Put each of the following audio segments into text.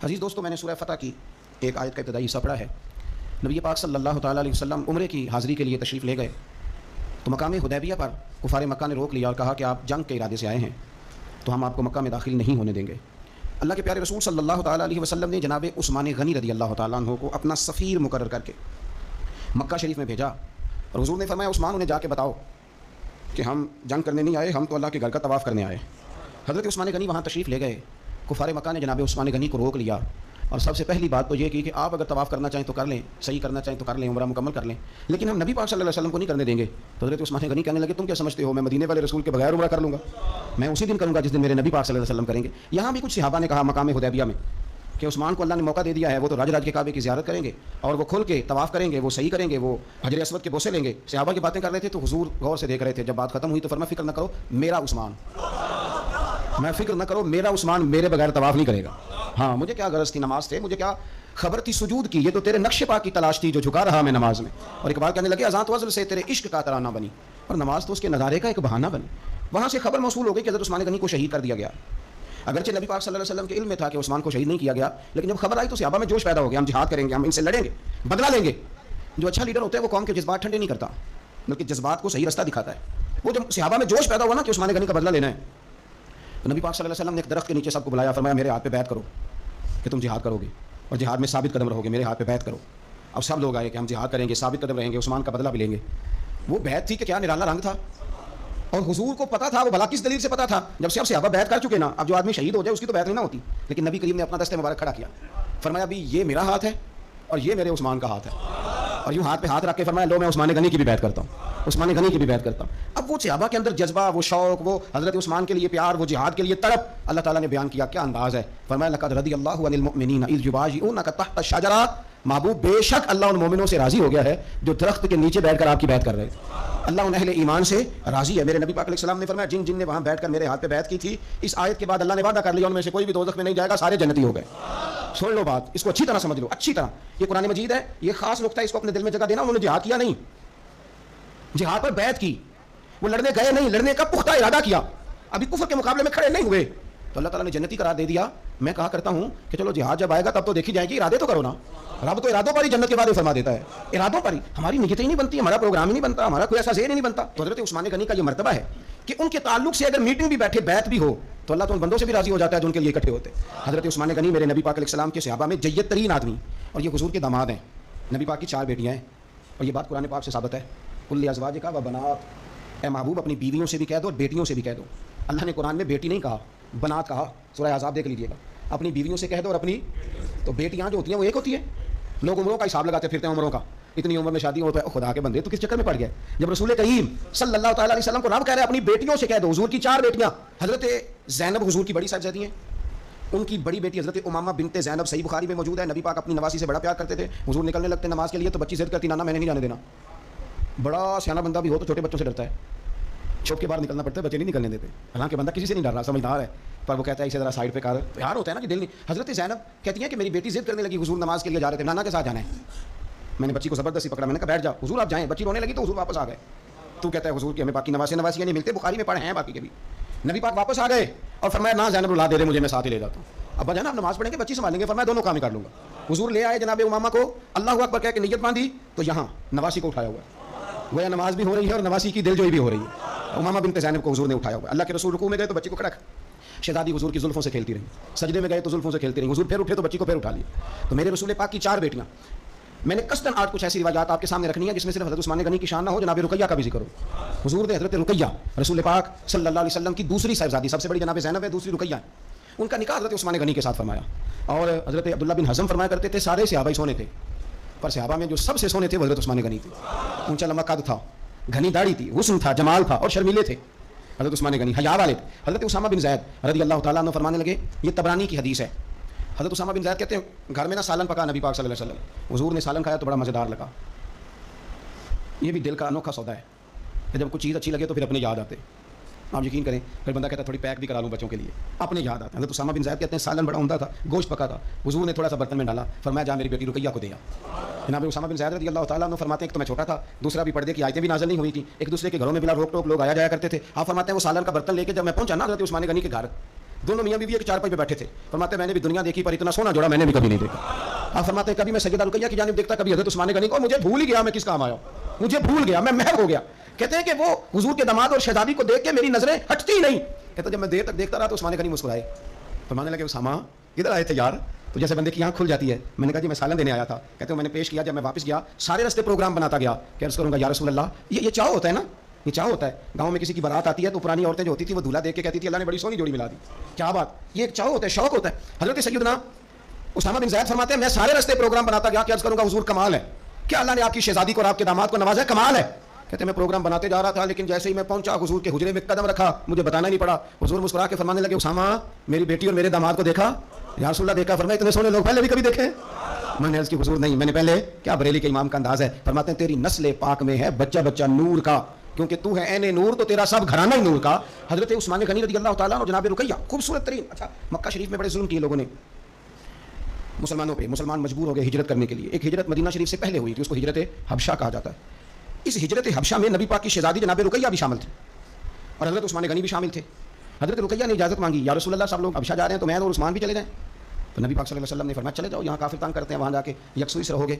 عزیز دوستو، میں نے سورہ فتح کی ایک آیت کا ابتدائی حصہ پڑھا ہے۔ نبی پاک صلی اللہ تعالیٰ علیہ وسلم عمرے کی حاضری کے لیے تشریف لے گئے تو مقام حدیبیہ پر کفار مکہ نے روک لیا اور کہا کہ آپ جنگ کے ارادے سے آئے ہیں تو ہم آپ کو مکہ میں داخل نہیں ہونے دیں گے۔ اللہ کے پیارے رسول صلی اللہ تعالیٰ علیہ وسلم نے جناب عثمان غنی رضی اللہ تعالیٰ عنہ کو اپنا سفیر مقرر کر کے مکہ شریف میں بھیجا اور حضور نے فرمایا عثمان انہیں جا کے بتاؤ کہ ہم جنگ کرنے نہیں آئے، ہم تو اللہ کے گھر کا طواف کرنے آئے۔ حضرت عثمان غنی وہاں تشریف لے گئے۔ کفار مکہ نے جناب عثمان غنی کو روک لیا اور سب سے پہلی بات تو یہ کی کہ آپ اگر طواف کرنا چاہیں تو کر لیں، صحیح کرنا چاہیں تو کر لیں، عمرہ مکمل کر لیں، لیکن ہم نبی پاک صلی اللہ علیہ وسلم کو نہیں کرنے دیں گے۔ تو حضرت عثمان غنی کہنے لگے تم کیا سمجھتے ہو میں مدینے والے رسول کے بغیر عمرہ کر لوں گا؟ میں اسی دن کروں گا جس دن میرے نبی پاک صلی اللہ علیہ وسلم کریں گے۔ یہاں بھی کچھ صحابہ نے کہا مقام حدیبیہ میں کہ عثمان کو اللہ نے موقع دے دیا ہے، وہ تو راج کے کعبے کی زیارت کریں گے اور وہ کھل کے طواف کریں گے، وہ صحیح کریں گے، وہ حجر اسود کے بوسے لیں گے۔ صحابہ کی باتیں کر رہے تھے تو حضور غور سے دیکھ رہے تھے۔ جب بات ختم ہوئی تو فرمایا فکر نہ کرو میرا عثمان، میں فکر نہ کرو میرا عثمان میرے بغیر طواف نہیں کرے گا۔ ہاں مجھے کیا غرض تھی نماز سے، مجھے کیا خبر تھی سجود کی، یہ تو تیرے نقش پاک کی تلاش تھی جو جھکا رہا میں نماز میں۔ اور اقبال کہنے لگے اذان وزل سے تیرے عشق کا ترانہ بنی، اور نماز تو اس کے نظارے کا ایک بہانہ بنی۔ وہاں سے خبر موصول ہو گئی کہ حضرت عثمان غنی کو شہید کر دیا گیا۔ اگرچہ نبی پاک صلی اللہ علیہ وسلم کے علم میں تھا کہ عثمان کو شہید نہیں کیا گیا، لیکن جب خبر آئی تو صحابہ میں جوش پیدا ہو گیا، ہم جہاد کریں گے، ہم ان سے لڑیں گے، بدلہ لیں گے۔ جو اچھا لیڈر ہوتا ہے وہ قوم کے جذبات ٹھنڈے نہیں کرتا بلکہ جذبات کو صحیح رستہ دکھاتا ہے۔ وہ جب صحابہ میں جوش پیدا ہوا نا کہ عثمان غنی کا بدلہ لینا ہے تو نبی پاک صلی اللہ علیہ وسلم نے ایک درخت کے نیچے سب کو بلایا، فرمایا میرے ہاتھ پہ بیعت کرو کہ تم جہاد کرو گے اور جہاد میں ثابت قدم رہو گے، میرے ہاتھ پہ بیعت کرو۔ اب سب لوگ آئے کہ ہم جہاد کریں گے، ثابت قدم رہیں گے، عثمان کا بدلہ بھی لیں گے۔ وہ بیعت تھی کہ کیا نرالا رنگ تھا، اور حضور کو پتا تھا، وہ بھلا کس دلیل سے پتا تھا؟ جب سے اب صحابہ بیعت کر چکے نا، اب جو آدمی شہید ہو جائے اس کی تو بیعت نہیں نہ ہوتی، لیکن نبی کریم نے اپنا دست مبارک کھڑا کیا، فرمایا ابھی یہ میرا ہاتھ ہے اور یہ میرے عثمان کا ہاتھ ہے، اور یوں ہاتھ پہ ہاتھ رکھ کے فرمایا لو میں عثمان غنی کی بھی بیعت کرتا ہوں، عثمان غنی کی بھی بیعت کرتا ہوں۔ اب وہ صحابہ کے اندر جذبہ، وہ شوق، وہ حضرت عثمان کے لیے پیار، وہ جہاد کے لیے تڑپ اللہ تعالیٰ نے بیان کیا۔ کیا انداز ہے، فرمایا لقد رضی اللہ عن المؤمنین اذ یبایعونک تحت الشجرہ، محبوب بے شک اللہ ان مومنوں سے راضی ہو گیا ہے جو درخت کے نیچے بیٹھ کر آپ کی بیعت کر رہے تھے۔ اللہ ان اہل ایمان سے راضی ہے۔ میرے نبی پاک علیہ السلام نے فرمایا جن نے وہاں بیٹھ کر میرے ہاتھ پہ بیعت کی تھی، اس آیت کے بعد اللہ نے وعدہ کر لیا ان میں سے کوئی بھی دوزخ میں نہیں جائے گا، سارے جنتی ہو گئے۔ سن لو بات، اس کو اچھی طرح سمجھ لو، اچھی طرح۔ یہ قرآن مجید ہے، یہ خاص نقطہ ہے، اس کو اپنے دل میں جگہ دینا۔ انہوں نے جہاد کیا نہیں، جہاد پر بیعت کی، وہ لڑنے گئے نہیں، لڑنے کا پختہ ارادہ کیا، ابھی کفر کے مقابلے میں کھڑے نہیں ہوئے تو اللہ تعالیٰ نے جنتی قرار دے دیا۔ میں کہا کرتا ہوں کہ چلو جہاد جب آئے گا تب تو دیکھی جائے گی، ارادے تو کرو نا۔ رب تو ارادوں پر ہی جنت کے وعدے فرما دیتا ہے، ارادوں پر ہی۔ ہماری نیتیں ہی نہیں بنتی، ہمارا پروگرام ہی نہیں بنتا، ہمارا کوئی ایسا ذہن ہی نہیں بنتا۔ تو حضرت عثمان غنی کا یہ مرتبہ ہے کہ ان کے تعلق سے اگر میٹنگ بھی بیٹھے، بیعت بھی ہو تو اللہ تو ان بندوں سے بھی راضی ہو جاتا ہے جو ان کے لیے اکٹھے ہوتے ہیں۔ حضرت عثمان غنی میرے نبی پاک علیہ السلام کے صحابہ میں جید ترین آدمی، اور یہ حضور کے داماد ہیں۔ نبی پاک کی 4 بیٹیاں ہیں اور یہ بات قرآن پاک سے ثابت ہے، کل ازواجک و بنات، اے محبوب اپنی بیویوں سے بھی کہہ دو اور بیٹیوں سے بھی کہہ دو۔ اللہ نے قرآن میں بیٹی نہیں کہا، بنات کہا، سورہ احزاب دیکھ لیجیے گا۔ اپنی بیویوں سے کہہ دو اور اپنی، تو بیٹیاں جو ہوتی ہیں وہ ایک ہوتی ہیں۔ لوگ عمروں کا حساب لگاتے پھرتے ہیں، عمروں کا، اتنی عمر میں شادی ہو تو خدا کے بندے تو کس چکر میں پڑ گئے؟ جب رسول کریم صلی اللہ تعالیٰ علیہ وسلم کو رب کہہ رہے ہیں اپنی بیٹیوں سے کہہ دو، حضور کی 4 بیٹیاں، حضرت زینب حضور کی بڑی صاحبزادی ہیں، ان کی بڑی بیٹی حضرت امامہ بنت زینب صحیح بخاری میں موجود ہے۔ نبی پاک اپنی نواسی سے بڑا پیار کرتے تھے، حضور نکلنے لگتے نماز کے لیے تو بچی ضد کرتی نانا میں نے نہیں جانے دینا۔ بڑا سیانا بندہ بھی ہو تو چھوٹے بچوں سے ڈرتا ہے، چھوپ کے باہر نکلنا پڑتا ہے، بچے نہیں نکلنے دیتے، حالانکہ بندہ کسی سے نہیں ڈر رہا، سمجھدار ہے، پر وہ کہتا ہے اسے ذرا سائڈ پہ کر، پیار ہوتا ہے نا کہ دل نہیں۔ حضرت زینب کہتی ہیں کہ میری بیٹی ضد کرنے لگی، حضور نماز کے لیے جا رہے تھے، نانا کے ساتھ جانا ہے۔ میں نے بچی کو زبردستی پکڑا، میں نے کہا بیٹھ جا حضور آپ جائیں، بچی رونے لگی تو حضور واپس آ گئے۔ تو کہتا ہے حضور کی ہمیں باقی نواسیاں نہیں ملتے، بخاری میں پڑھے ہیں باقی کے بھی۔ نبی پاک واپس آ گئے اور فرمایا نہ زینب لا دے دے مجھے، میں ساتھ ہی لے جاتا ہوں، ابا جانا آپ نماز پڑھیں گے بچی سنبھالیں گے، فرمایا دونوں کام ہی کر لوں گا۔ حضور لے آئے جناب امامہ کو، اللہ اکبر کہہ کے نیت باندھی تو یہاں نواسی کو اٹھایا ہوا ہے، گویا نماز بھی ہو رہی ہے اور نواسی کی دل جوئی بھی ہو رہی ہے۔ امامہ بنت زینب کو حضور نے اٹھایا ہوا ہے۔ اللہ کے رسول رکوع میں گئے تو بچی کو کھڑا، شہزادی حضور کی زلفوں سے کھیلتی رہی، سجدے میں گئے تو زلفوں سے کھیلتی رہی، حضور پھر اٹھے تو بچی کو پھر اٹھا لیا۔ تو میرے رسول پاک کی 4 بیٹیاں، میں نے قصداً آج کچھ ایسی روایات آپ کے سامنے رکھنی ہے جس میں صرف حضرت عثمان غنی کی شان نہ ہو، جناب رقیہ کا بھی ذکر ہو۔ حضور نے حضرت رقیہ رسول پاک صلی اللہ علیہ وسلم کی دوسری صاحبزادی، سب سے بڑی جناب زینب ہے، دوسری رقیہ ہے، ان کا نکاح حضرت عثمان غنی کے ساتھ فرمایا۔ اور حضرت عبداللہ بن حزم فرمایا کرتے تھے سارے صحابہ ہی سونے تھے، پر صحابہ میں جو سب سے سونے تھے وہ حضرت عثمان غنی تھے۔ اونچا لمبا قد تھا، گھنی داڑھی تھی، حسن تھا، جمال تھا، اور شرمیلے تھے حضرت عثمان غنی، حیا والے تھے۔ حضرت اسامہ بن زید رضی اللہ تعالیٰ عنہ فرمانے لگے، یہ طبرانی کی حدیث ہے، حضرت اسامہ بن زید کہتے ہیں گھر میں نا سالن پکا نبی پاک صلی اللہ علیہ وسلم، حضور نے سالن کھایا تو بڑا مزیدار لگا۔ یہ بھی دل کا انوکھا سودا ہے کہ جب کوئی چیز اچھی لگے تو پھر اپنے یاد آتے، آپ یقین کریں، پھر بندہ کہتا ہے تھوڑی پیک بھی کرا لوں بچوں کے لیے، اپنے یاد آتے ہیں۔ حضرت اسامہ بن زید کہتے ہیں سالن بڑا عمدہ تھا، گوشت پکا تھا، حضور نے تھوڑا سا برتن میں ڈالا، فرمایا جا میری بیٹی رقیہ کو دیا۔ جناب اسامہ بن زید رضی اللہ تعالیٰ عنہ فرماتے ہیں ایک تو میں چھوٹا تھا، دوسرا بھی پردے کی آیتیں بھی نازل نہیں ہوئی تھیں، ایک دوسرے کے گھروں میں بلا روک ٹوک لوگ آیا جایا کرتے تھے۔ آپ فرماتے ہیں وہ سالن کا برتن لے کے جب میں پہنچا نا حضرت عثمان غنی کے گھر دونوں میاں بیوی ایک چارپائی پہ بیٹھے تھے. فرماتے میں نے بھی دنیا دیکھی پر اتنا سونا جوڑا میں نے بھی کبھی نہیں دیکھا. آپ فرماتے ہیں کبھی میں سیدہ رقیہ کی جانب دیکھتا, کبھی حضرت عثمان غنی کو, مجھے بھول ہی گیا میں کس کام آیا ہوں, مجھے بھول گیا, میں محو ہو گیا. کہتے ہیں کہ وہ حضور کے داماد اور شہزادی کو دیکھ کے میری نظریں ہٹتی نہیں. کہتے جب میں دیر تک دیکھتا رہا تو عثمان غنی مسکرائے, فرمانے لگے اسامہ ادھر آئے تھے یار. تو جیسے بندے کی آنکھ کھل جاتی ہے. میں نے کہا جی میں سالن دینے آیا تھا. کہتے ہیں میں نے پیش کیا, جب میں واپس گیا سارے راستے پروگرام بناتا گیا کہ عرض کروں گا یا رسول اللہ, یہ چاؤ ہوتا ہے نا, یہ چاؤ ہوتا ہے. گاؤں میں کسی کی بارات آتی ہے تو پرانی عورتیں جو ہوتی تھی وہ دولہا دیکھ کے کہتی تھی اللہ نے بڑی سونی جوڑی ملا دی. کیا بات, یہ ایک چاؤ ہوتا ہے, شوق ہوتا ہے. حضرت سیدنا اسامہ بن زید فرماتے ہیں میں سارے راستے پروگرام بناتا گیا کہ عرض کروں گا حضور کمال ہے, کیا اللہ نے آپ کی شہزادی کو اور آپ کے داماد کو نوازا ہے, کمال ہے. کہتے ہیں میں پروگرام بناتے جا رہا تھا, لیکن جیسے ہی میں پہنچا حضور کے حجرے میں قدم رکھا, مجھے بتانا نہیں پڑا, حضور مسکرا کے فرمانے لگے اسامہ میری بیٹی اور میرے داماد کو دیکھا, یا رسول اللہ دیکھا. فرمایا اتنے سونے لوگ پہلے بھی کبھی دیکھے؟ میں نے عرض کی حضور نہیں, میں نے پہلے, کیا بریلی کے امام کا انداز ہے. فرماتے ہیں تیری نسل پاک میں ہے بچہ بچہ نور کا, کیونکہ تو ہے عین نور تو تیرا سب گھرانہ ہی نور کا. حضرت عثمان غنی رضی اللہ تعالیٰ اور جناب رقیہ خوبصورت ترین. اچھا مکہ شریف میں بڑے ظلم کیے لوگوں نے مسلمانوں پہ, مسلمان مجبور ہو گئے ہجرت کرنے کے لیے. ایک ہجرت مدینہ شریف سے پہلے ہوئی تھی, اس کو ہجرت حبشہ کہا جاتا ہے. اس ہجرت حبشہ میں نبی پاک کی شہزادی جناب رقیہ بھی شامل تھے اور حضرت عثمان غنی بھی شامل تھے. حضرت رقیہ نے اجازت مانگی, یا رسول اللہ سب لوگ حبشہ جا رہے ہیں تو میں اور عثمان بھی چلے جائیں. تو نبی پاک صلی اللہ علیہ وسلم نے فرمایا چلے جاؤ, یہاں کافر تنگ کرتے ہیں, وہاں جا کے یکسوئی سے رہو گے.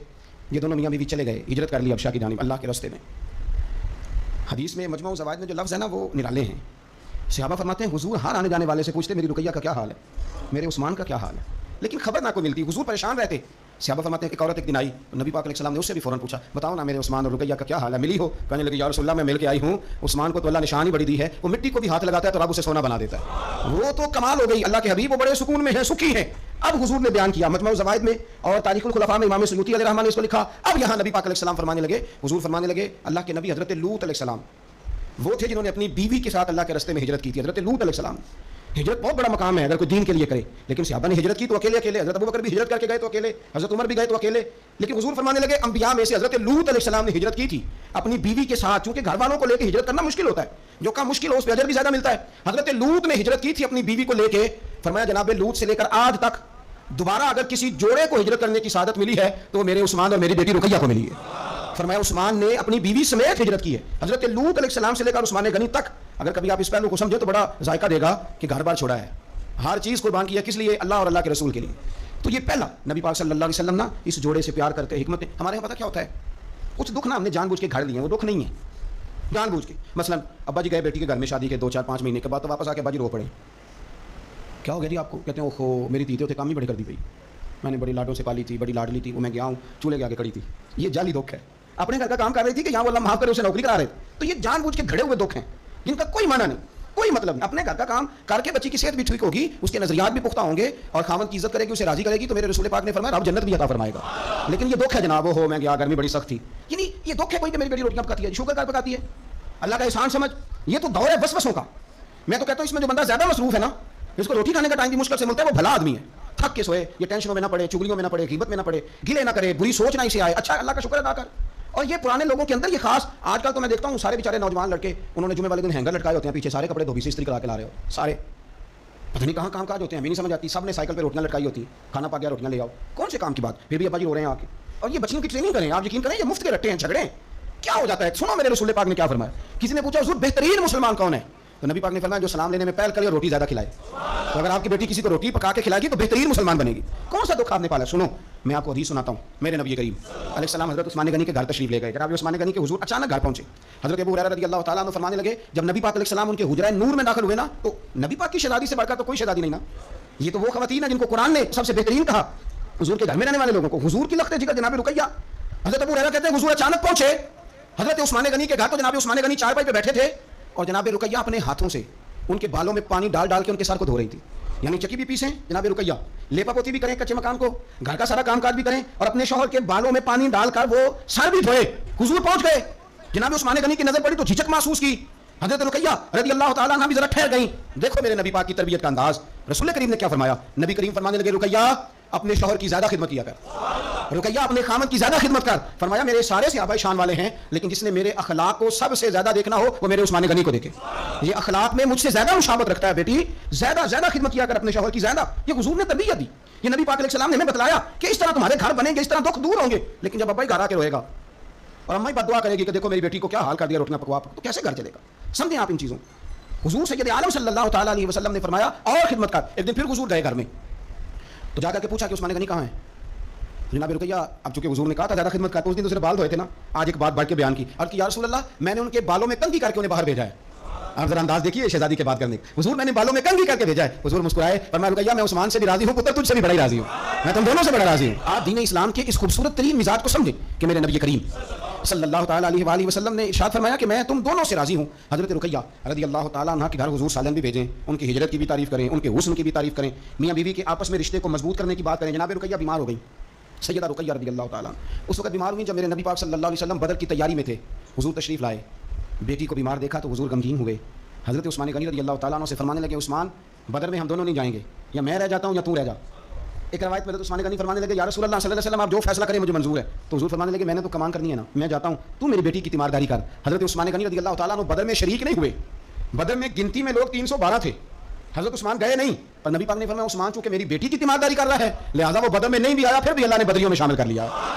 یہ دونوں میاں بیوی چلے گئے, ہجرت کر لی حبشہ کی جانب اللہ کے راستے میں. حدیث میں مجموع زوائد میں جو لفظ ہے نا وہ نرالے ہیں. صحابہ فرماتے ہیں حضور ہر آنے جانے والے سے پوچھتے میری رقیہ کا کیا حال ہے, میرے عثمان کا کیا حال ہے, لیکن خبر نہ کوئی ملتی. حضور پریشان رہتے. صحابہ فرماتے ہیں کہ ایک عورت ایک دن آئی, نبی پاک علیہ السلام نے اس سے بھی فوراً پوچھا بتاؤ نا میرے عثمان اور رقیہ کا کیا حال ہے, ملی ہو؟ کہنے لگی یا رسول اللہ میں مل کے آئی ہوں, عثمان کو تو اللہ نشان ہی بڑی دی ہے, وہ مٹی کو بھی ہاتھ لگاتا ہے تو رب اسے سونا بنا دیتا ہے, وہ تو کمال ہو گئی. اللہ کے حبیب وہ بڑے سکون میں ہیں, سکھی ہیں. اب حضور نے بیان کیا مجموع زوائد میں اور تاریخ الخلفاء میں امام سیوطی علیہ الرحمٰن نے اس کو لکھا. اب یہاں نبی پاک علیہ السلام فرمانے لگے, حضور فرمانے لگے اللہ کے نبی حضرت لوط علیہ السلام وہ تھے جنہوں نے اپنی بیوی کے ساتھ اللہ کے راستے میں ہجرت کی تھی. حضرت لوط علیہ السلام, ہجرت بہت بڑا مقام ہے اگر کوئی دین کے لیے کرے, لیکن صحابہ نے ہجرت کی تو اکیلے اکیلے. حضرت ابوبکر بھی ہجرت کر کے گئے تو اکیلے, حضرت عمر بھی گئے تو اکیلے. لیکن حضور فرمانے لگے انبیاء میں سے حضرت لوط علیہ السلام نے ہجرت کی تھی اپنی بیوی کے ساتھ, چونکہ گھر والوں کو لے کے ہجرت کرنا مشکل ہوتا ہے, جو کام مشکل ہو اس پہ اجر بھی زیادہ ملتا ہے. حضرت لوط نے ہجرت کی تھی اپنی بیوی کو لے کے. فرمایا جناب لوط سے لے کر آج تک دوبارہ اگر کسی جوڑے کو ہجرت کرنے کی سعادت ملی ہے تو میرے عثمان اور میری بیٹی رقیہ کو ملی ہے. فرمایا عثمان نے اپنی بیوی سمیت ہجرت کی ہے. حضرت لوط علیہ السلام سے لے کر عثمان غنی تک اگر کبھی آپ اس پہلو کو سمجھے تو بڑا ذائقہ دے گا کہ گھر بار چھوڑا ہے, ہر چیز قربان کیا, کس لیے؟ اللہ اور اللہ کے رسول کے لیے. تو یہ پہلا نبی پاک صلی اللہ علیہ وسلم نا اس جوڑے سے پیار کرتے حکمت. ہمارے یہاں پتہ کیا ہوتا ہے, کچھ دکھ نا ہم نے جان بوجھ کے گھڑ لیے ہیں, وہ دکھ نہیں ہے جان بوجھ کے. مثلا ابا جی گئے بیٹی کے گھر میں شادی کے 2-4-5 مہینے کے بعد, تو واپس آ کے ابا جی رو پڑے, کیا ہو گیا جی آپ کو؟ کہتے ہیں اوہو میری تیتے ہوتے کام ہی بڑی کر دی بھائی, میں نے بڑی لاڈوں سے پالی تھی, بڑی لاڈلی تھی, وہ میں گیا ہوں چولہے کے آگے کھڑی تھی. یہ جعلی دکھ ہے. اپنے گھر کا کام کر رہی تھی کہ یہاں وہ اللہ معاف کرے اسے نوکری کرا رہے, تو یہ جان بوجھ کے گھڑے ہوئے دکھ ہیں جن کا کوئی معنی نہیں, کوئی مطلب نہیں. اپنے گھر کا کام کر کے بچی کی صحت بھی ٹھیک ہوگی, اس کے نظریات بھی پختہ ہوں گے, اور خاوند کی عزت کرے گی, اسے راضی کرے گی, تو میرے رسول پاک نے فرمایا رب جنت بھی عطا فرمائے گا. لیکن یہ دکھ ہے جناب, ہو میں گیا گرمی بڑی سخت تھی, یعنی یہ دکھ ہے کوئی کہ میری بیٹی روٹیاں پکاتی ہے, شوگر کار پکاتی ہے, اللہ کا احسان سمجھ. یہ تو دور ہے وسوسوں کا. میں تو کہتا ہوں اس میں جو بندہ زیادہ مصروف ہے نا, اس کو روٹی کھانے کا ٹائم بھی مشکل سے ملتا ہے, وہ بھلا آدمی ہے. تھک کے سوئے, یہ ٹینشنوں میں نہ پڑے, چگلیوں میں نہ پڑے, غیبت میں نہ پڑے, گلے نہ کرے, بری سوچ نہ اسے آئے, اچھا اللہ کا شکر ادا کر. اور یہ پرانے لوگوں کے اندر یہ خاص, آج کل تو میں دیکھتا ہوں سارے بیچارے نوجوان لڑکے, انہوں نے جمعے والے دن ہینگر لٹکائے ہوتے ہیں پیچھے, سارے کپڑے دھوبی سے استری کرا کے لا رہے ہو, سارے پتہ نہیں کہاں کام کاج ہوتے ہیں, ہمیں نہیں سمجھ آتی. سب نے سائیکل پہ روٹیاں لٹکائی ہوتی ہیں, کھانا پا گیا روٹیاں لے آؤ, کون سے کام کی بات, پھر بھی ابا جی رو رہے ہیں آ کے. اور یہ بچیوں کی ٹریننگ کریں, آپ یقین کریں یہ مفت کے رٹے ہیں, جھگڑے ہیں. کیا ہو جاتا ہے؟ سنو میرے رسول پاک نے کیا فرمایا. کسی نے پوچھا حضور بہترین مسلمان کون ہے, تو نبی پاک نے فرمایا جو سلام لینے میں پہل کرے اور روٹی زیادہ کھلائے. تو اگر آپ کی بیٹی کسی کو روٹی پکا کے کھلائے گی تو بہترین مسلمان بنے گی. کون سا دکھ آپ نے پالا؟ سنو میں آپ کو حدیث سناتا ہوں. میرے نبی کریم علیہ السلام حضرت عثمان غنی کے گھر تشریف لے گئے. جناب عثمان غنی کے حضور اچانک گھر پہنچے. حضرت ابو ہریرہ رضی اللہ تعالیٰ عنہ فرمانے لگے جب نبی پاک علیہ السلام ان کے حجرہ نور میں داخل ہوئے نا, تو نبی پاک کی شہزادی سے بڑھ کر تو کوئی شہزادی نہیں نا. یہ تو وہ خواتین ہیں جن کو قرآن نے سب سے بہترین کہا, حضور کے گھر میں رہنے والے لوگوں کو. حضور کی لخت جگر جناب رقیہ. حضرت ابو ہریرہ کہتے ہیں حضور اچانک پہنچے حضرت عثمان غنی کے گھر, تو جناب عثمان غنی چارپائی پہ بیٹھے تھے, اور جناب رقیہ اپنے ہاتھوں سے ان کے بالوں میں پانی ڈال ڈال کے ان کے سر کو دھو رہی تھی. یعنی چکی بھی پیسیں جناب رقیہ, لیپا پوتی بھی کریں کچے مکان کو, گھر کا سارا کام کاج بھی کریں, اور اپنے شوہر کے بالوں میں پانی ڈال کر وہ سر بھی دھوئے. حضور پہنچ گئے, جناب عثمان غنی کی نظر پڑی تو جھجک محسوس کی. حضرت رقیہ رضی اللہ تعالیٰ عنہ بھی ذرا ٹھہر گئیں. دیکھو میرے نبی پاک کی تربیت کا انداز. رسول کریم نے کیا فرمایا؟ نبی کریم فرمانے لگے رقیہ اپنے شوہر کی زیادہ خدمت کیا کر, رقیہ اپنے خامد کی زیادہ خدمت کر. فرمایا میرے سارے صحابہ شان والے ہیں, لیکن جس نے میرے اخلاق کو سب سے زیادہ دیکھنا ہو وہ میرے عثمان غنی کو دیکھے. یہ اخلاق میں مجھ سے زیادہ مشابہت رکھتا ہے, بیٹی زیادہ زیادہ خدمت کیا کر اپنے شوہر کی زیادہ. یہ حضور نے تربیت دی, یہ نبی پاک علیہ السلام نے ہمیں بتلایا کہ اس طرح تمہارے گھر بنیں گے, اس طرح دکھ دور ہوں گے. لیکن جب ابا ہی گھر آ کے روئے گا اور اماں ہی بد دعا کرے گی کہ دیکھو میری بیٹی کو کیا حال کر دیا روٹیاں پکوا, تو کیسے گھر چلے گا؟ سمجھیں آپ ان چیزوں. حضور سید عالم صلی اللہ تعالیٰ علیہ وسلم نے فرمایا اور خدمت کر. ایک دن پھر حضور گئے گھر میں, تو جا کر کے پوچھا کہ عثمان غنی کہاں ہے. جناب رقیہ, اب چونکہ حضور نے کہا تھا زیادہ خدمت کر, تو اس دن دوسرے بال دھوئے تھے نا, آج ایک بات بڑھ کے بیان کی اور کہ یا رسول اللہ میں نے ان کے بالوں میں کنگھی کر کے انہیں باہر بھیجا ہے. آپ ذرا انداز دیکھیے شہزادی کے بات کرنے, حضور میں نے بالوں میں کنگھی کر کے بھیجا ہے. حضور مسکرائے فرمایا رقیہ میں عثمان سے بھی راضی ہوں, پتر تجھ سے بھی بڑا ہی راضی ہوں, میں تم دونوں سے بڑا راضی ہوں. آپ دین اسلام کے اس خوبصورت ترین مزاج کو سمجھیں کہ میرے نبی کریم صلی اللہ تعالیٰ علیہ وآلہ وسلم نے ارشاد فرمایا کہ میں تم دونوں سے راضی ہوں. حضرت رقیہ رضی اللہ تعالیٰ عنہ کے گھر حضور سالن بھی بھیجیں, ان کی ہجرت کی بھی تعریف کریں, ان کے حسن کی بھی تعریف کریں, میاں بیوی کے آپس میں رشتے کو مضبوط کرنے کی بات کریں. جناب رقیہ بیمار ہو گئی, سیدہ رقیہ رضی اللہ تعالیٰ اس وقت بیمار ہوئی جب میرے نبی پاک صلی اللہ علیہ وسلم بدر کی تیاری میں تھے. حضور تشریف لائے, بیٹی کو بیمار دیکھا تو حضور غمگین ہوئے. حضرت عثمان غنی رضی اللہ تعالیٰ عنہ سے فرمانے لگے عثمان بدر میں ہم دونوں نہیں جائیں گے, یا میں رہ جاتا ہوں یا تو رہ جا. ایک روایت میں حضرت عثمان غنی فرمانے لگے یا رسول اللہ صلی اللہ علیہ وسلم آپ جو فیصلہ کریں مجھے منظور ہے. تو حضور فرمانے لگے میں نے تو کمان کرنی ہے نا, میں جاتا ہوں, تو میری بیٹی کی تیمارداری کر. حضرت عثمان غنی رضی اللہ تعالیٰ عنہ بدر میں شریک نہیں ہوئے, بدر میں گنتی میں لوگ 312 تھے, حضرت عثمان گئے نہیں, پر نبی پاک نے فرمایا عثمان چونکہ میری بیٹی کی تیمارداری کر رہا ہے لہٰذا وہ بدر میں نہیں بھی آیا, پھر بھی اللہ نے بدریوں میں شامل کر لیا,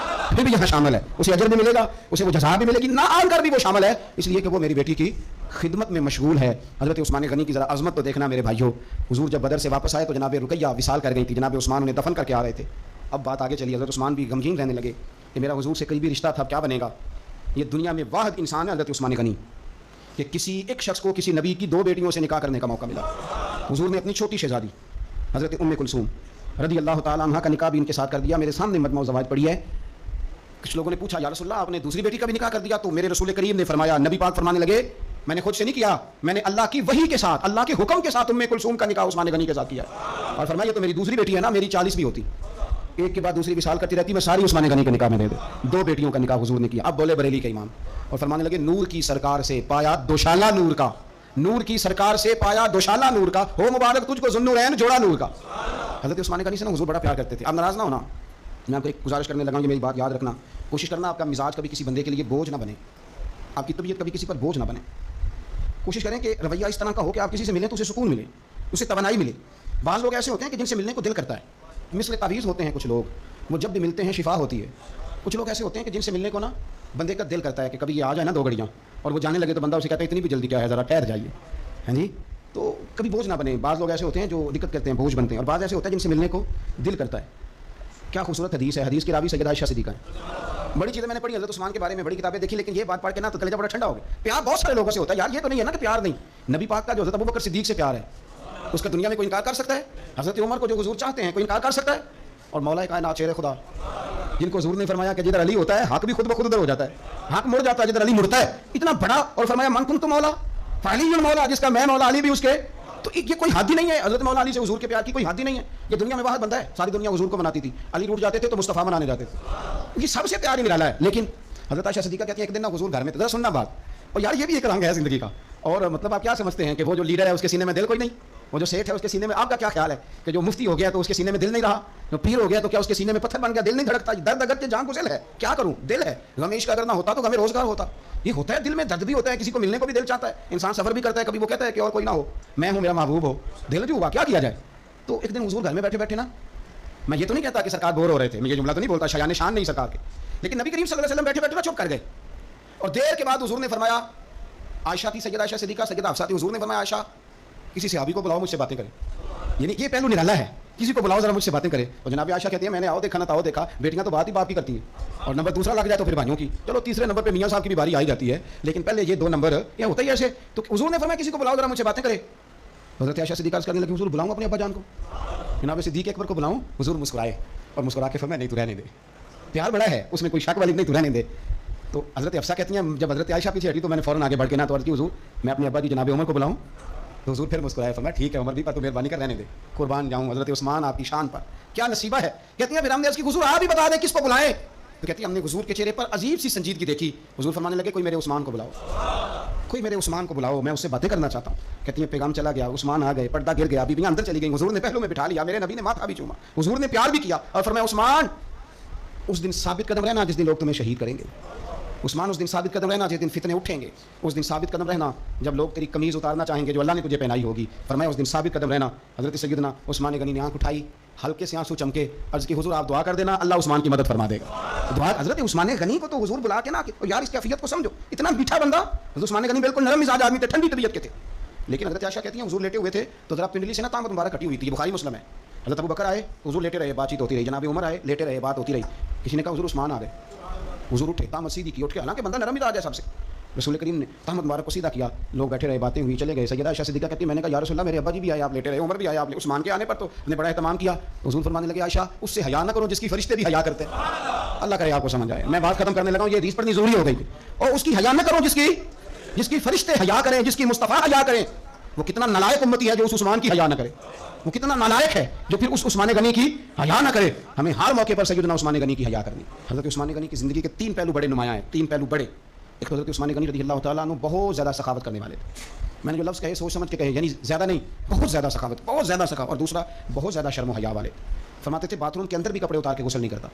پھر بھی یہاں شامل ہے, اسے اجر بھی ملے گا, اسے وہ جزا بھی ملے گی, نہ آ کر بھی وہ شامل ہے اس لیے کہ وہ میری بیٹی کی خدمت میں مشغول ہے. حضرت عثمان غنی کی ذرا عظمت تو دیکھنا میرے بھائیوں. حضور جب بدر سے واپس آئے تو جناب رقیہ وصال کر گئی تھی, جناب عثمان انہیں دفن کر کے آ رہے تھے. اب بات آگے چلی, حضرت عثمان بھی غمگین رہنے لگے کہ میرا حضور سے قریبی رشتہ تھا, کیا بنے گا. یہ دنیا میں واحد انسان ہے حضرت عثمان غنی کہ کسی ایک شخص کو کسی نبی کی 2 بیٹیوں سے نکاح کرنے کا موقع ملا. حضور نے اپنی چھوٹی شہزادی حضرت ام کلثوم رضی اللہ تعالیٰ عنہ کا نکاح بھی ان کے ساتھ کر دیا. میرے سامنے مجمع الزواج پڑھی ہے. کچھ لوگوں نے پوچھا یا رسول اللہ آپ نے دوسری بیٹی کا بھی نکاح کر دیا, تو میرے رسول کریم نے فرمایا, نبی پاک فرمانے لگے میں نے خود سے نہیں کیا, میں نے اللہ کی وحی کے ساتھ, اللہ کے حکم کے ساتھ ام کلثوم کا نکاح عثمان غنی کے ساتھ کیا. اور فرمایا یہ تو میری دوسری بیٹی ہے نا, میری 40 بھی ہوتی, ایک کے بعد دوسری وصال کرتی رہتی, میں ساری عثمان غنی کے نکاح میں دے دے. 2 بیٹیوں کا نکاح حضور نے کیا. اب بولے بریلی کے امام, اور فرمانے لگے نور کی سرکار سے پایا دوشالہ نور کا, نور کی سرکار سے پایا دوشالہ نور کا, ہو مبارک تجھ کو ذوالنورین جوڑا نور کا. حضرت عثمان غنی سے نا حضور بڑا پیار کرتے تھے. آپ ناراض نہ ہونا, میں آپ کو ایک گزارش کرنے لگا ہوں, یہ میری بات یاد رکھنا, کوشش کرنا آپ کا مزاج کبھی کسی بندے کے لیے بوجھ نہ بنے, آپ کی طبیعت کبھی کسی پر بوجھ نہ بنے. کوشش کریں کہ رویہ اس طرح کا ہو کہ آپ کسی سے ملیں تو اسے سکون ملے, اسے توانائی ملے. بعض لوگ ایسے ہوتے ہیں کہ جن سے ملنے کو دل کرتا ہے, مثل تعویذ ہوتے ہیں کچھ لوگ, وہ جب بھی ملتے ہیں شفا ہوتی ہے. کچھ لوگ ایسے ہوتے ہیں کہ جن سے ملنے کو نا بندے کا دل کرتا ہے کہ کبھی یہ آ جائے نا 2 گھڑیاں, اور وہ جانے لگے تو بندہ اسے کہتا ہے اتنی بھی جلدی کیا ہے, ذرا ٹھہر جائیے. ہاں جی, تو کبھی بوجھ نہ بنے. بعض لوگ ایسے ہوتے ہیں جو دقت کرتے ہیں, بوجھ بنتے ہیں, اور بعض ایسے ہوتے ہیں جن سے ملنے کو دل کرتا ہے. کیا خوبصورت حدیث ہے, حدیث کی راوی سیدہ عائشہ صدیقہ ہے. بڑی چیزیں میں نے پڑھی حضرت عثمان کے بارے میں, بڑی کتابیں دیکھی, لیکن یہ بات پڑھ کے نا تو کلیجہ بڑا ٹھنڈا ہو گیا. پیار بہت سارے لوگوں سے ہوتا ہے یار, یہ تو نہیں ہے نا کہ پیار نہیں. نبی پاک کا جو حضرت ابوبکر صدیق سے پیار ہے اس کا دنیا میں کوئی انکار کر سکتا ہے؟ حضرت عمر کو جو حضور چاہتے ہیں کوئی انکار کر سکتا ہے؟ اور مولا کائنات شیر خدا جن کو حضور نے فرمایا کہ جدھر علی ہوتا ہے حق بھی خود بخود ادھر ہو جاتا ہے, حق مڑ جاتا ہے جدھر علی مڑتا ہے, اتنا بڑا, اور فرمایا من کنت مولا فعلی مولا, جس کا میں مولا علی بھی اس کے. تو یہ کوئی حد ہی نہیں ہے, حضرت مولا علی سے حضور کے پیار کی کوئی حد ہی نہیں ہے. یہ دنیا میں واحد بندہ ہے, ساری دنیا حضور کو مناتی تھی, علی روٹ جاتے تھے تو مصطفیٰ منانے جاتے تھے, یہ سب سے پیار ہی نرالا ہے. لیکن حضرت عائشہ صدیقہ کہتی ہے ایک دن نا حضور گھر میں تھے, ذرا سننا بات, اور یار یہ بھی ایک رنگ ہے زندگی کا. اور مطلب آپ کیا سمجھتے ہیں کہ وہ جو لیڈر ہے اس کے سینے میں دل کوئی نہیں, وہ جو سیٹ ہے اس کے سینے میں, آپ کا کیا خیال ہے کہ جو مفتی ہو گیا تو اس کے سینے میں دل نہیں رہا, جو پیر ہو گیا تو کیا اس کے سینے میں پتھر بن گیا, دل نہیں دھڑکتا, درد اگر کے جان گزل ہے, کیا کروں, دل ہے. غمیش کا اگر نہ ہوتا تو غم روزگار ہوتا. یہ ہوتا ہے, دل میں درد بھی ہوتا ہے, کسی کو ملنے کو بھی دل چاہتا ہے, انسان سفر بھی کرتا ہے, کبھی وہ کہتا ہے کہ اور کوئی نہ ہو, میں ہوں میرا محبوب ہو, دل جو ہوا کیا کیا جائے. تو ایک دن حضور گھر میں بیٹھے بیٹھے نا, میں یہ تو نہیں کہتا کہ سرکار بور ہو رہے تھے, میں یہ جملہ تو نہیں بولتا, شایان شان نہیں سرکار کے, لیکن نبی کریم صلی اللہ علیہ وسلم بیٹھے بیٹھے چپ کر گئے. اور دیر کے بعد حضور نے فرمایا, عائشہ تھی سیدہ عائشہ صدیقہ, سیدہ حفصہ تھی, حضور نے فرمایا عائشہ کسی صحابی کو بلاؤ مجھ سے باتیں کرے. یعنی یہ پہلو نرالا ہے, کسی کو بلاؤ ذرا مجھ سے باتیں کرے. اور جناب عائشہ کہتی ہے میں نے آؤ دیکھا نہ تاؤ دیکھا, بیٹیاں تو بات ہی باپ کی کرتی ہیں, اور نمبر دوسرا لگ جائے تو پھر بھائیوں کی, چلو تیسرے نمبر پہ میاں صاحب کی بھی باری آئی جاتی ہے, لیکن پہلے یہ 2 نمبر یہ ہوتا ہی ایسے. تو حضور نے فرمایا کسی کو بلاؤ ذرا مجھ سے باتیں کرے. حضرت عائشہ صدیقہ کرنے لگی حضور بلاؤں اپنے ابا جان کو, جناب صدیق اکبر کو بلاؤں. حضور مسکرائے اور مسکرا کے فرمایا نہیں تو رہنے دے, پیار بڑا ہے اس میں کوئی شک والی نہیں, تو رہنے دے. تو حضرت حفصہ کہتی ہیں جب حضرت عائشہ پیچھے ہٹی تو میں نے فوراً آگے بڑھ کے نا تو عرض کی حضور میں اپنے ابا جی جناب عمر کو بلاؤں. تو حضور پھر مسکرائے, فرمایا ٹھیک ہے عمر بھی, پر تو مہربانی کر رہنے دے, قربان جاؤں حضرت عثمان آپ کی شان پر, کیا نصیبہ ہے. کہتی ہیں پھر ہم نے اس کی حضور آپ ہی بتا دیں کس کو بلائیں. تو کہتی ہے ہم نے حضور کے چہرے پر عجیب سی سنجیدگی دیکھی. حضور فرمانے لگے کوئی میرے عثمان کو بلاؤ, کوئی میرے عثمان کو بلاؤ, میں اس سے باتیں کرنا چاہتا ہوں. کہتی ہیں پیغام چلا گیا, عثمان آ گئے, پردہ گر گیا, بیویاں اندر چلی گئیں, حضور نے پہلو میں بٹھا لیا, میرے نبی نے ماتھا بھی چوما, حضور نے پیار بھی کیا, اور فرمایا عثمان اس دن ثابت قدم رہنا جس دن لوگ تمہیں شہید کریں گے. عثمان اس دن ثابت قدم رہنا جس دن فتنے اٹھیں گے, اس دن ثابت قدم رہنا جب لوگ تیری قمیض اتارنا چاہیں گے جو اللہ نے تجھے پہنائی ہوگی. فرمایا اس دن ثابت قدم رہنا. حضرت سیدنا عثمان غنی نے آنکھ اٹھائی, ہلکے سے آنسو چمکے, عرض کی حضور آپ دعا کر دینا اللہ عثمان کی مدد فرما دے گا. دعا حضرت عثمان غنی کو تو حضور بلا کے نا, یار اس کی کیفیت کو سمجھو, اتنا میٹھا بندہ. حضرت عثمان غنی بالکل نرم مزاج آدمی تھے, ٹھنڈی طبیعت کے تھے, لیکن حضرت عائشہ کہتی ہیں حضور لیٹے ہوئے تھے تو ذرا پنڈلی سے نا تامت مبارک کٹی ہوئی تھی. یہ بخاری مسلم ہے. حضرت ابو بکر آئے, حضور لیٹے رہے, بات چیت ہوتی رہی. جناب عمر آئے, لیٹے رہے, بات ہوتی رہی. کسی نے کہا حضور عثمان آ گئے. حضور اٹھے, تامت سیدھی کی, اٹھ کے, حالانکہ بندہ نرم ہی تھا آج سب سے. رسول کریم نے تامت مبارک کو سیدھا کیا, لوگ بیٹھے رہے, باتیں ہوئی, چلے گئے. سیدہ عائشہ صدیقہ کہتی, میں نے کہا یا رسول اللہ میرے ابا جی بھی آئے, آپ لیٹے رہے, عمر بھی آئے, آپ نے عثمان کے آنے پر تو نے بڑا اہتمام کیا. حضور فرمانے لگے عائشہ اس سے حیا نہ کرو جس کی فرشتے بھی حیا کرتے ہیں. اللہ کرے آپ کو سمجھ آئے. میں بات ختم کرنے لگا ہوں, یہ حدیث پڑھنی ضروری ہو گئی. اور اس کی حیا نہ کرو جس کی فرشتے حیا کریں, جس کی مصطفیٰ حیا کریں. وہ کتنا نالائق امتی ہے جو اس عثمان کی حیا نہ کرے. وہ کتنا نالائق ہے جو پھر اس عثمان غنی کی حیا نہ کرے. ہمیں ہر موقع پر سیدنا عثمان غنی کی حیا کرنی. حضرت عثمان غنی کی زندگی کے 3 پہلو بڑے نمایاں ہیں, 3 پہلو بڑے. ایک حضرت عثمان غنی رضی اللہ تعالیٰ عنہ بہت زیادہ سخاوت کرنے والے تھے. میں نے جو لفظ کہے سوچ سمجھ کے کہے, یعنی زیادہ نہیں, بہت زیادہ سخاوت, بہت زیادہ سخاوت. اور دوسرا بہت زیادہ شرم و حیا والے. فرماتے تھے باتھ روم کے اندر بھی کپڑے اتار کے غسل نہیں کرتا.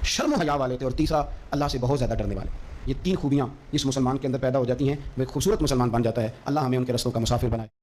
شرم و حیا والے تھے. اور تیسرا اللہ سے بہت زیادہ ڈرنے والے. یہ 3 خوبیاں جس مسلمان کے اندر پیدا ہو جاتی ہیں وہ ایک خوبصورت مسلمان بن جاتا ہے. اللہ ہمیں ان کے رستوں کا مسافر بنائے.